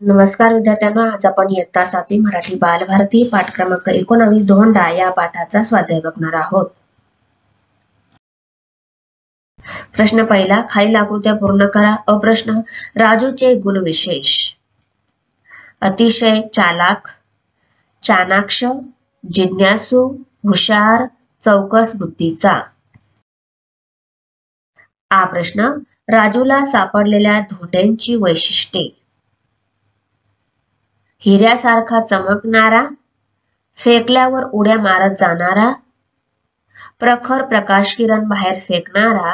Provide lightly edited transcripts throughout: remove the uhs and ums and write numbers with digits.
नमस्कार विद्यार्थ्यांनो, आज आपण इयत्ता 7वी मराठी बालभारती पाठ क्रमांक 19 धोंडा या पाठाचा स्वाध्याय बघणार आहोत। प्रश्न पहिला, खालील आकृत्या पूर्ण करा। अ प्रश्न, राजूचे गुणविशेष: अतिशय चालाक, चाणाक्ष, जिज्ञासू, हुशार, चौकस बुद्धीचा। आ प्रश्न, राजूला सापडलेल्या धोंड्यांची वैशिष्ट्ये: हिऱ्यासारखा चमकणारा, फेकल्यावर उड्या मारत जाणारा, प्रखर प्रकाशकिरण बाहेर फेकणारा,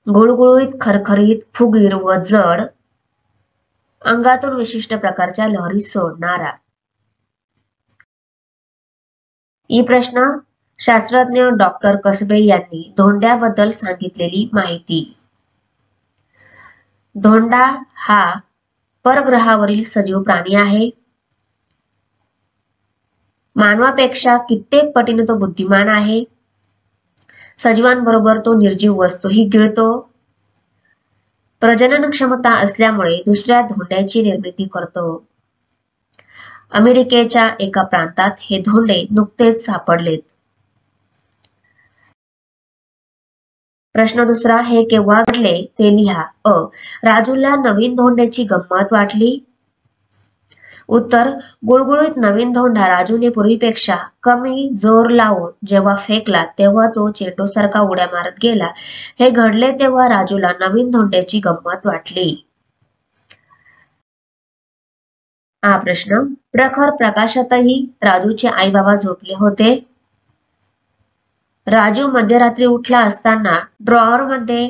गुळगुळीत, खरखरीत, फुगीर व जड, अंगातून विशिष्ट प्रकारच्या लहरी सोडणारा। ई प्रश्न, शास्त्रज्ञ डॉक्टर कसबे यांनी धोंड्याबद्दल सांगितलेली माहिती: धोंडा हा परग्रहावरील सजीव प्राणी आहे। मानवापेक्षा कित्येक पटीने तो बुद्धिमान आहे। सजीवांबरोबर तो निर्जीव वस्तूही गिळतो। प्रजनन क्षमता असल्यामुळे दुसऱ्या धोंड्याची निर्मिती करतो। अमेरिकेच्या एका प्रांतात हे धोंडे नुकतेच सापडलेत। प्रश्न दुसरा, हे केव्हा घडले ते लिहा। अ, राजूला नवीन धोंड्याची गंमत वाटली। उत्तर, गुळगुळीत नवीन धोंडा राजूने पूर्वीपेक्षा कमी जोर लावून जेव्हा फेकला तेव्हा तो चेंडूसारखा उड्या मारत गेला। हे घडले तेव्हा राजूला नवीन धोंड्याची गंमत वाटली। हा प्रश्न, प्रखर प्रकाशातही राजूचे आई बाबा झोपले होते। राजू मध्यरात्री उठला असताना ड्रॉवर मध्ये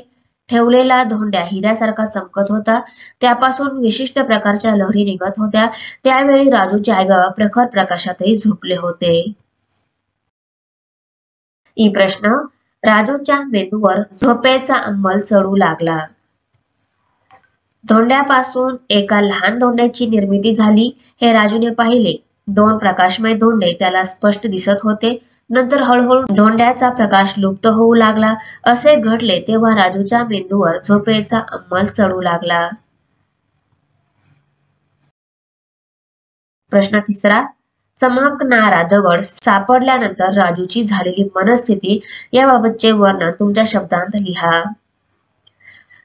ठेवलेला धोंड्या हिऱ्यासारखा चमकत होता। त्यापासून विशिष्ट प्रकारच्या लहरी निघत होत्या। त्यावेळी राजूचे आई बाबा प्रखर प्रकाशातही झोपले होते। ई प्रश्न, राजूच्या मेंदूवर झोपेचा अंमल चढू लागला। धोंड्यापासून एका लहान धोंड्याची निर्मिती झाली हे राजूने पाहिले। दोन प्रकाशमय धोंडे त्याला स्पष्ट दिसत होते। नंतर हळूहळू धोंड्याचा प्रकाश लुप्त होऊ लागला। असे घडले तेव्हा राजूच्या मेंदूवर झोपेचा अंमल चढू लागला। प्रश्न तिसरा, चमकणारा दगड सापडल्यानंतर राजूची झालेली मनस्थिती याबाबतचे वर्णन तुमच्या शब्दांत लिहा।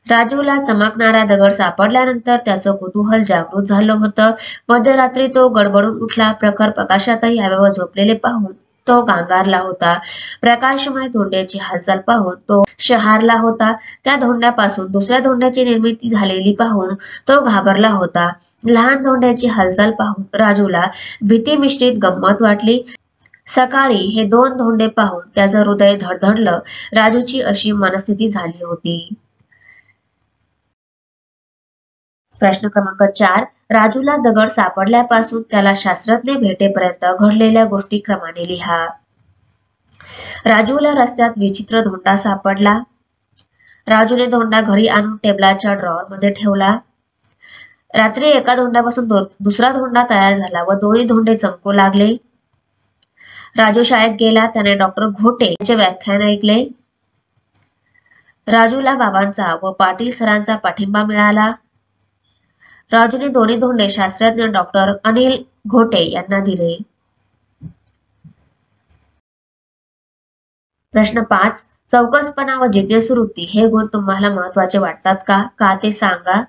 राजूला चमकणारा दगड सापडल्यानंतर त्याचं कुतूहल जागृत झालं होतं। मध्यरात्री तो गडबडून उठला। प्रखर प्रकाशातही आई बाबा झोपलेले पाहून तो गांगारला होता। प्रकाशमय धोंड्याची हालचाल पाहून तो शहारला होता। त्या धोंड्यापासून दुसऱ्या धोंड्याची निर्मिती झालेली पाहून तो घाबरला होता। लहान धोंड्याची हालचाल पाहून राजूला भीती मिश्रित गंमत वाटली। सकाळी हे दोन धोंडे पाहून त्याचं हृदय धडधडलं। राजूची अशी मनस्थिती झाली होती। प्रश्न क्रमांक 4, राजूला दगड सापडल्यापासून त्याला शास्त्रज्ञ भेटेपर्यंत घडलेल्या गोष्टी क्रमाने लिहा। राजूला रस्त्यात विचित्र धोंडा सापडला। राजूने धोंडा घरी आणून टेबलाच्या ड्रॉवर मध्ये ठेवला। रात्री एका धोंड्यापासून दुसरा धोंडा तयार झाला व दोन्ही धोंडे चमकू लागले। राजू शाळेत गेला। त्याने डॉक्टर घोटे यांचे व्याख्यान ऐकले। राजूला बाबांचा व पाटील सरांचा पाठिंबा मिळाला। राजूने दोन्ही धोंडे शास्त्रज्ञ डॉक्टर अनिल घोटे यांना दिले। प्रश्न 5, चौकसपणा व जिज्ञासू वृत्ती हे गुण तुम्हाला महत्वाचे वाटतात का? का ते सांगा।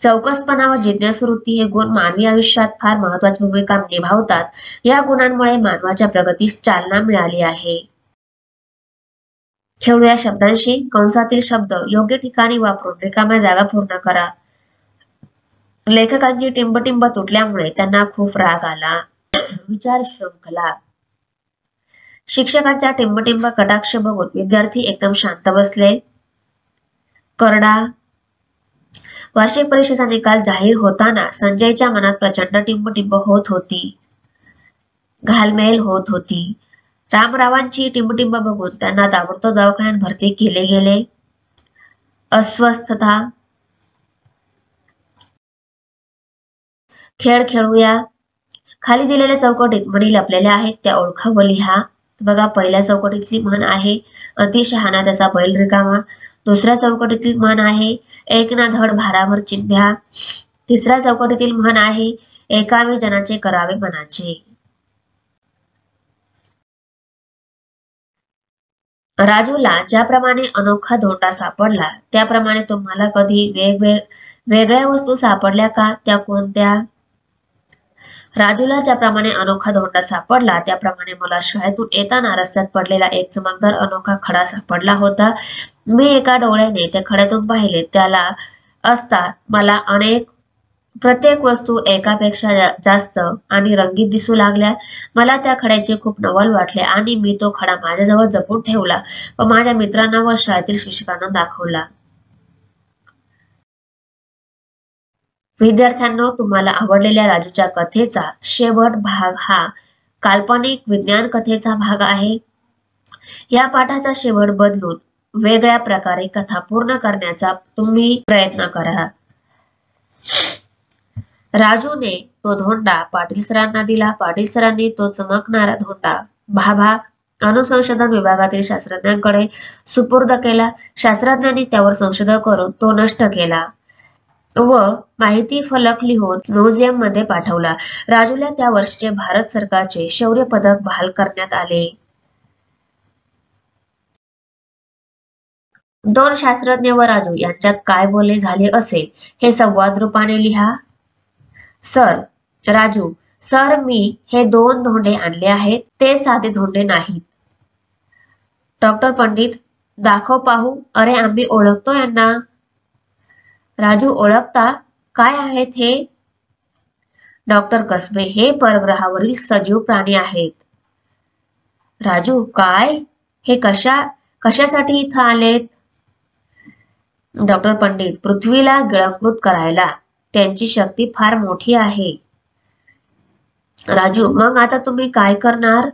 चौकसपणा व जिज्ञासू वृत्ती हे गुण मानवी आयुष्यात फार महत्वाची भूमिका निभावतात। या गुणांमुळे मानवाच्या प्रगतीस चालना मिळाली आहे। खेळूया शब्दांशी। कंसातील शब्द योग्य ठिकाणी वापरून रिकाम्या जागा पूर्ण करा। लेखकांची टिंबटिंब तुटल्यामुळे त्यांना खूप राग आला। विचार श्रृंखला, शिक्षकांच्या टिंबटिंब कटाक्ष बघून विद्यार्थी एकदम शांत बसले। करडा, वार्षिक परीक्षेचा निकाल जाहीर होताना संजयच्या मनात प्रचंड टिंबटिंब होत होती, घालमेल होत होती। रामरावांची टिंबटिंब बघून त्यांना ताबडतोब दवाखान्यात भरती केले गेले। अस्वस्थता, खेळ खेळूया। खाली दिलेल्या चौकटीत म्हणी लपलेल्या आहेत त्या ओळखा व लिहा। बघा, पहिल्या चौकटीतली म्हण आहे अति शहाणा त्याचा बैल रिकामा। दुसऱ्या चौकटीतली म्हण आहे एक ना धड भाराभर चिंध्या। तिसऱ्या चौकटीतील म्हण आहे ऐकावे जनाचे करावे मनाचे. राजूला ज्याप्रमाणे अनोखा धोंडा सापडला त्याप्रमाणे तुम्हाला कधी वेगळ्या वस्तू सापडल्या का? त्या कोणत्या? राजूला ज्याप्रमाणे अनोखा धोंडा सापडला त्याप्रमाणे मला शाळेतून येताना रस्त्यात पडलेला एक चमकदार अनोखा खडा सापडला होता. मी एका डोळ्याने त्या खड्यातून पाहिले. त्याला असता मला प्रत्येक वस्तू एकापेक्षा जास्त आणि रंगीत दिसू लागल्या. मला त्या खड्याचे खूप नवल वाटले आणि मी तो खडा माझ्याजवळ जपून ठेवला व माझ्या मित्रांना व शाळेतील शिक्षकांना दाखवला. विद्यार्थ्यांनो, तुम्हाला आवडलेल्या राजूच्या कथेचा शेवट भाग हा काल्पनिक विज्ञान कथेचा भाग आहे. या पाठाचा शेवट बदलून वेगळ्या प्रकारे कथा पूर्ण करण्याचा तुम्ही प्रयत्न करा. राजूने तो धोंडा पाटील सरांना दिला. पाटील सरांनी तो चमकणारा धोंडा भाभा अणुसंशोधन विभागातील शास्त्रज्ञांकडे सुपूर्द केला. शास्त्रज्ञांनी त्यावर संशोधन करून तो नष्ट केला व माहिती फलक लिहून म्युझियम मध्ये पाठवला. राजूला त्या वर्षीचे भारत सरकारचे शौर्य पदक बहाल करण्यात आले. दोन शास्त्रज्ञ व राजू यांच्यात काय बोलणे झाले असेल हे संवाद रूपाने लिहा. सर: राजू: सर, मी हे 2 धोंडे आणले आहेत. ते साधे धोंडे नाहीत. डॉक्टर पंडित: दाखव पाहू. अरे, आम्ही ओळखतो यांना. राजू: ओळखता? काय आहेत हे? डॉक्टर कसबे: हे परग्रहावरील सजीव प्राणी आहेत. राजू: काय? हे कशासाठी इथं आलेत? डॉक्टर पंडित: पृथ्वीला गिळंकृत करायला. त्यांची शक्ती फार मोठी आहे. राजू: मग आता तुम्ही काय करणार?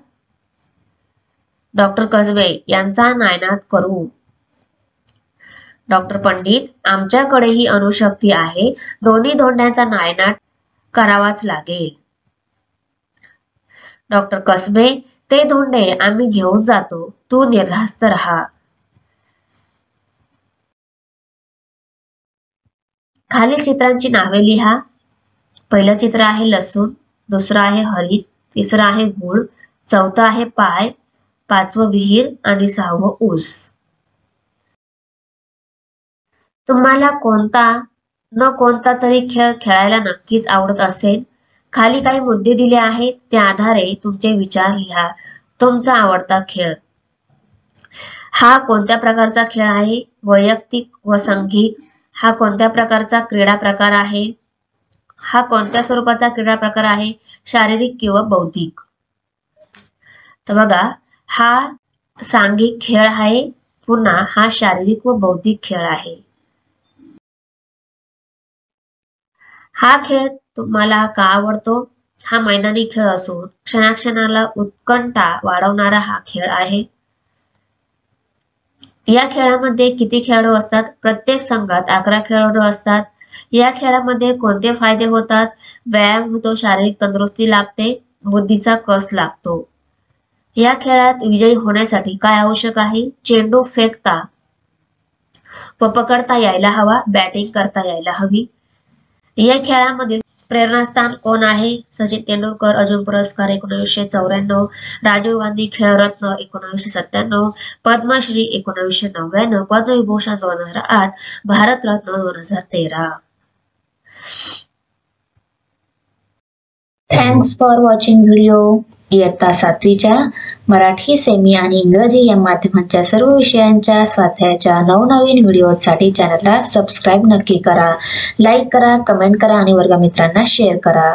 डॉक्टर कसबे: यांचा नायनाट करू. डॉक्टर पंडित: आमच्याकडेही अणुशक्ती आहे. दोन्ही धोंड्यांचा नायनाट करावाच लागेल. डॉक्टर कसबे: ते धोंडे आम्ही घेऊन जातो. तू निर्धास्त राहा. खालील चित्रांची नावे लिहा. पहिलं चित्र आहे लसूण, दुसरं आहे हरित, तिसरं आहे गुळ, चौथं आहे पाय, 5वं विहीर आणि 6वं ऊस. तुम्हाला कोणता तरी खेळ खेळायला नक्कीच आवडत असेल. खाली काही मुद्दे दिले आहेत. त्या आधारे तुमचे विचार लिहा. तुमचा आवडता खेळ हा कोणत्या प्रकारचा खेळ आहे? वैयक्तिक व संघिक? हा कोणत्या प्रकारचा क्रीडा प्रकार आहे? हा कोणत्या स्वरूपाचा क्रीडा प्रकार आहे? शारीरिक किंवा बौद्धिक? तर बघा, हा सांघिक खेळ आहे. पुन्हा हा शारीरिक व बौद्धिक खेळ आहे. हा खेळ तुम्हाला का आवडतो? हा मैदानी खेळ असून क्षणाक्षणाला उत्कंठा वाढवणारा हा खेळ आहे. या खेळामध्ये किती खेळाडू असतात? प्रत्येक संघात 11 खेळाडू असतात. या खेळामध्ये कोणते फायदे होतात? व्यायाम होतो, शारीरिक तंदुरुस्ती लाभते, बुद्धीचा कस लागतो. या खेळात विजयी होण्यासाठी काय आवश्यक आहे? चेंडू फेकता व पकडता यायला हवा, बॅटिंग करता यायला हवी. या खेळामध्ये प्रेरणास्थान कोण आहे? सचिन तेंडुलकर. अर्जुन पुरस्कार 1994, Rajiv Gandhi Khel Ratna 1997, Padma Shri 1999, Padma Vibhushan 2008, Bharat Ratna 2013. Thanks for watching video. इयत्ता 7वीच्या मराठी, सेमी आणि इंग्रजी या माध्यमांच्या सर्व विषयांच्या स्वाध्यायाच्या नवनवीन व्हिडिओसाठी चॅनलला सबस्क्राईब नक्की करा. लाईक करा, कमेंट करा आणि वर्गमित्रांना शेअर करा.